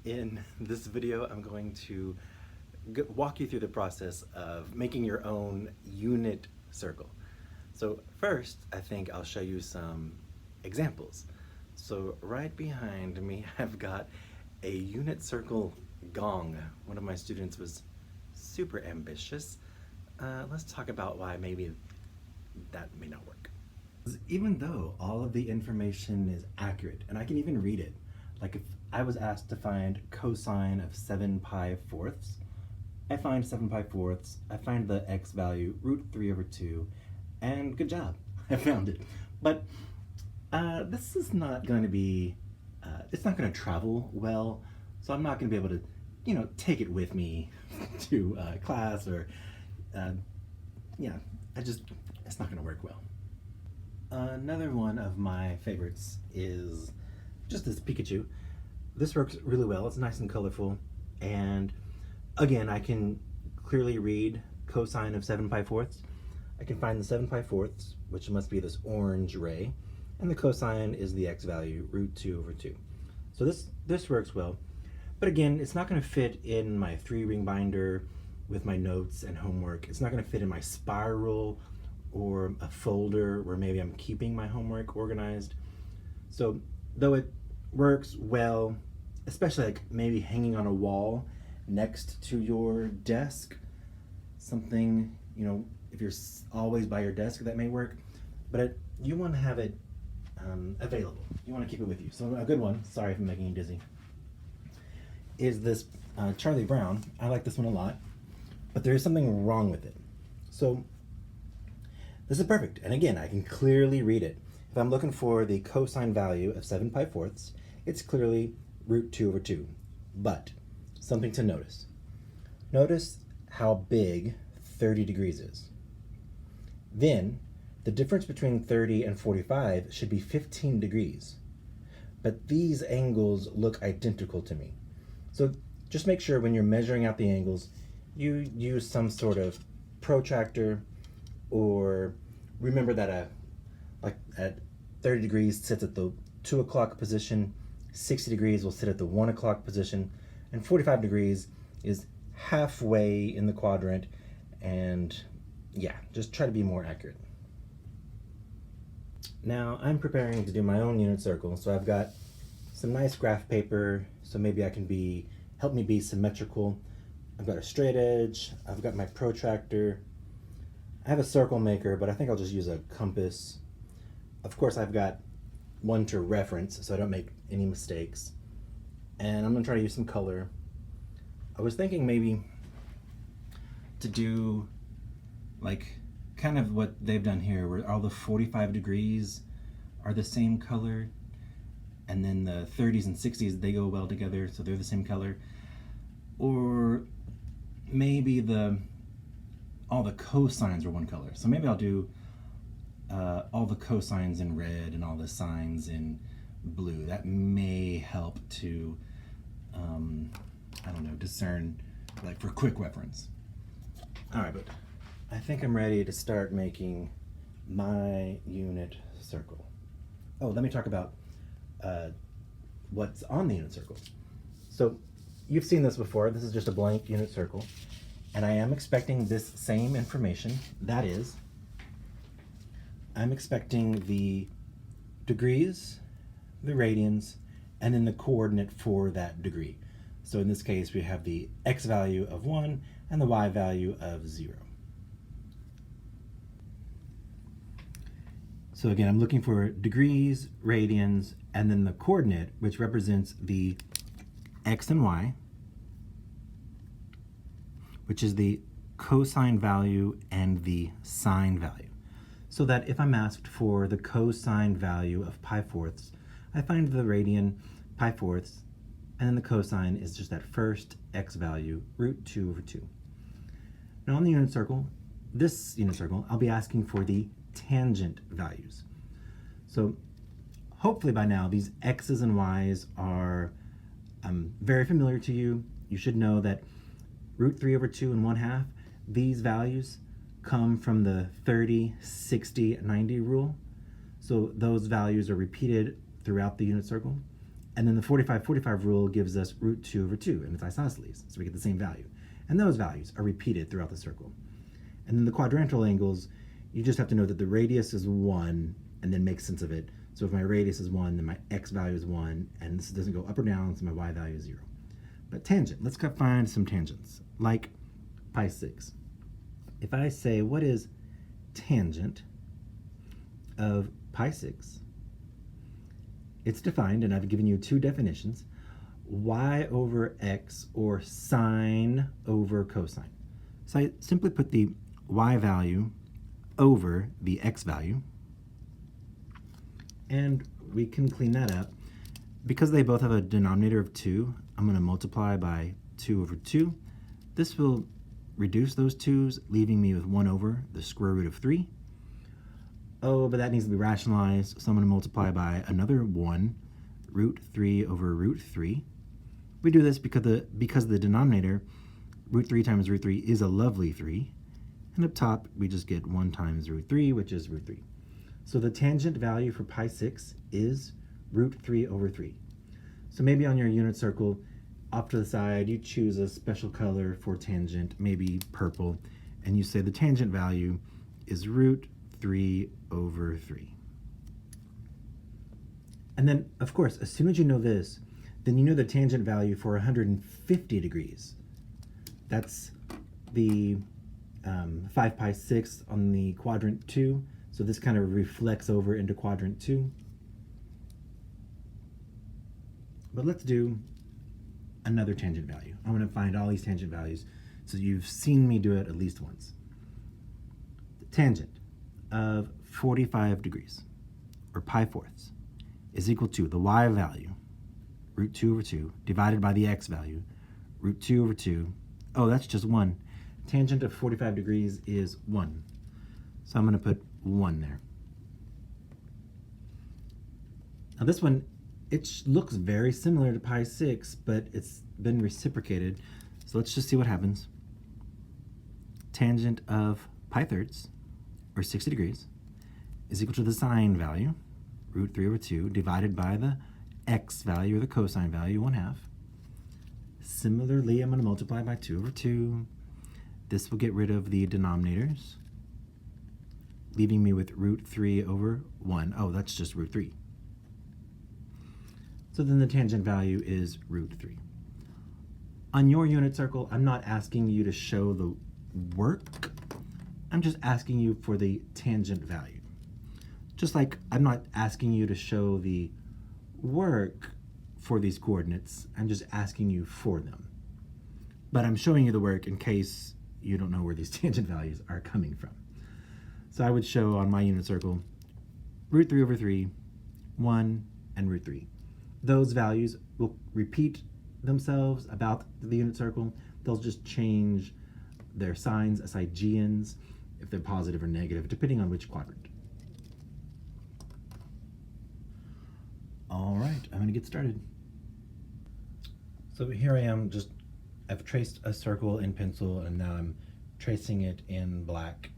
In this video, I'm going to walk you through the process of making your own unit circle. So first, I think I'll show you some examples. So right behind me, I've got a unit circle gong. One of my students was super ambitious. Let's talk about why maybe that may not work. Even though all of the information is accurate, and I can even read it, like if I was asked to find cosine of 7 pi fourths, I find 7 pi fourths, I find the x value, root 3 over 2, and good job, I found it. But this is not going to be, it's not going to travel well, so I'm not going to be able to, take it with me to class or, it's not going to work well. Another one of my favorites is just this Pikachu. This works really well. It's nice and colorful, and again, I can clearly read cosine of 7 pi fourths. I can find the 7 pi fourths, which must be this orange ray, and the cosine is the x value, root 2 over 2. So this works well, but again, it's not going to fit in my 3-ring binder with my notes and homework. It's not going to fit in my spiral or a folder where maybe I'm keeping my homework organized. So though it works well, especially like maybe hanging on a wall next to your desk, something, if you're always by your desk, that may work, but you want to have it available. You want to keep it with you. So a good one, sorry if I'm making you dizzy, is this Charlie Brown. I like this one a lot, but there is something wrong with it. So this is perfect, and again, I can clearly read it. If I'm looking for the cosine value of 7 pi fourths, it's clearly root 2 over 2. But something to notice. Notice how big 30 degrees is. Then the difference between 30 and 45 should be 15 degrees. But these angles look identical to me. So just make sure when you're measuring out the angles, you use some sort of protractor, or remember that like at 30 degrees sits at the 2 o'clock position, 60 degrees will sit at the 1 o'clock position, and 45 degrees is halfway in the quadrant, and yeah, just try to be more accurate. Now I'm preparing to do my own unit circle, so I've got some nice graph paper, so maybe I can help me be symmetrical. I've got a straight edge, I've got my protractor, I have a circle maker, but I think I'll just use a compass. Of course, I've got one to reference so I don't make any mistakes. And I'm gonna try to use some color. I was thinking maybe to do like kind of what they've done here, where all the 45 degrees are the same color, and then the 30s and 60s, they go well together, so they're the same color. Or maybe all the cosines are one color. So maybe I'll do all the cosines in red and all the sines in blue. That may help to, discern, like for quick reference. All right, but I think I'm ready to start making my unit circle. Oh, let me talk about what's on the unit circle. So you've seen this before. This is just a blank unit circle. And I am expecting this same information. That is, I'm expecting the degrees, the radians, and then the coordinate for that degree. So in this case, we have the x value of 1 and the y value of 0. So again, I'm looking for degrees, radians, and then the coordinate, which represents the x and y, which is the cosine value and the sine value. So that if I'm asked for the cosine value of pi fourths, I find the radian pi fourths, and then the cosine is just that first x value, root 2 over 2. Now on the unit circle, this unit circle, I'll be asking for the tangent values. So hopefully by now these x's and y's are very familiar to you. You should know that root 3 over 2 and 1/2, these values come from the 30, 60, 90 rule. So those values are repeated throughout the unit circle. And then the 45-45 rule gives us root 2 over 2, and it's isosceles, so we get the same value. And those values are repeated throughout the circle. And then the quadrantal angles, you just have to know that the radius is 1, and then make sense of it. So if my radius is 1, then my x value is 1, and this doesn't go up or down, so my y value is 0. But tangent, let's go find some tangents, like pi 6. If I say, what is tangent of pi 6? It's defined, and I've given you two definitions, y over x, or sine over cosine. So I simply put the y value over the x value, and we can clean that up. Because they both have a denominator of 2, I'm going to multiply by 2 over 2. This will reduce those 2's, leaving me with 1 over the square root of 3. Oh, but that needs to be rationalized, so I'm going to multiply by another 1, root 3 over root 3. We do this because the denominator, root 3 times root 3, is a lovely 3. And up top, we just get 1 times root 3, which is root 3. So the tangent value for pi 6 is root 3 over 3. So maybe on your unit circle, off to the side, you choose a special color for tangent, maybe purple, and you say the tangent value is root 3 over 3. And then, of course, as soon as you know this, then you know the tangent value for 150 degrees. That's the 5 pi 6 on the quadrant 2. So this kind of reflects over into quadrant 2. But let's do another tangent value. I'm going to find all these tangent values so you've seen me do it at least once. The tangent of 45 degrees, or pi fourths, is equal to the y value, root 2 over 2, divided by the x value, root 2 over 2. Oh, that's just 1. Tangent of 45 degrees is 1. So I'm going to put 1 there. Now this one, it looks very similar to pi 6, but it's been reciprocated. So let's just see what happens. Tangent of pi thirds, or 60 degrees, is equal to the sine value, root 3 over 2, divided by the x value, or the cosine value, 1/2. Similarly, I'm going to multiply by 2 over 2. This will get rid of the denominators, leaving me with root 3 over 1. Oh, that's just root 3. So then the tangent value is root 3. On your unit circle, I'm not asking you to show the work. I'm just asking you for the tangent value. Just like I'm not asking you to show the work for these coordinates, I'm just asking you for them. But I'm showing you the work in case you don't know where these tangent values are coming from. So I would show on my unit circle root 3 over 3, 1, and root 3. Those values will repeat themselves about the unit circle. They'll just change their signs, SIGNs, if they're positive or negative, depending on which quadrant. All right, I'm going to get started. So here I am, I've traced a circle in pencil, and now I'm tracing it in black.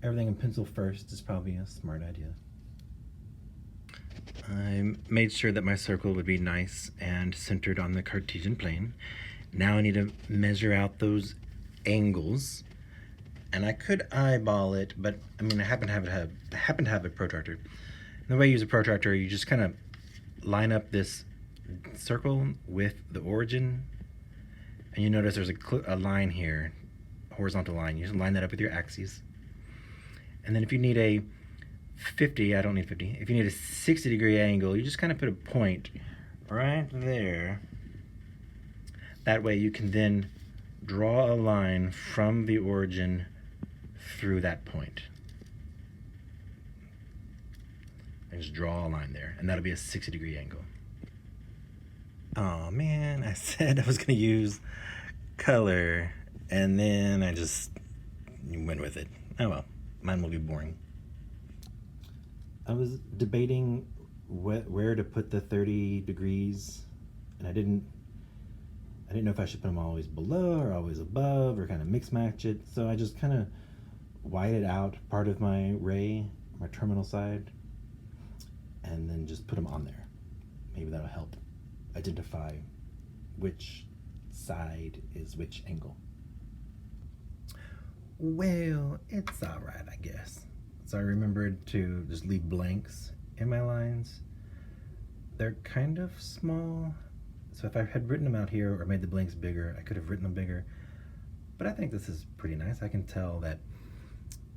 Everything in pencil first is probably a smart idea. I made sure that my circle would be nice and centered on the Cartesian plane. Now I need to measure out those angles, and I could eyeball it, but I mean I happen to have a protractor. And the way you use a protractor, you just kind of line up this circle with the origin, and you notice there's a line here, horizontal line. You just line that up with your axes. And then if you need a 50, I don't need 50. If you need a 60-degree angle, you just kind of put a point right there. That way you can then draw a line from the origin through that point. And just draw a line there, and that'll be a 60-degree angle. Oh man, I said I was gonna use color, and then I just went with it. Oh well, mine will be boring. I was debating where to put the 30 degrees, and I didn't know if I should put them always below or always above, or kind of mix match it. So I just kind of whited out part of my ray, my terminal side, and then just put them on there. Maybe that'll help. identify which side is which angle. Well, it's alright, I guess. So I remembered to just leave blanks in my lines. They're kind of small, so if I had written them out here or made the blanks bigger, I could have written them bigger. But I think this is pretty nice. I can tell that,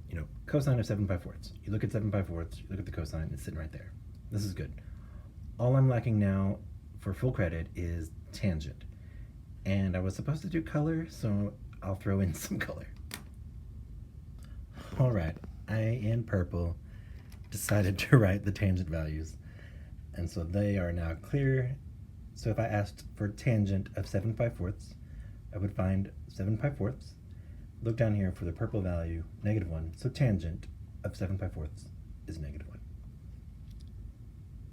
you know, cosine of 7 5/4. You look at 7 5/4, you look at the cosine, it's sitting right there. This is good. All I'm lacking now for full credit is tangent. And I was supposed to do color, so I'll throw in some color. Alright, I, in purple, decided to write the tangent values. And so they are now clear. So if I asked for tangent of 7 5/4, I would find 7 5/4. Look down here for the purple value, -1. So tangent of 7 5/4 is -1.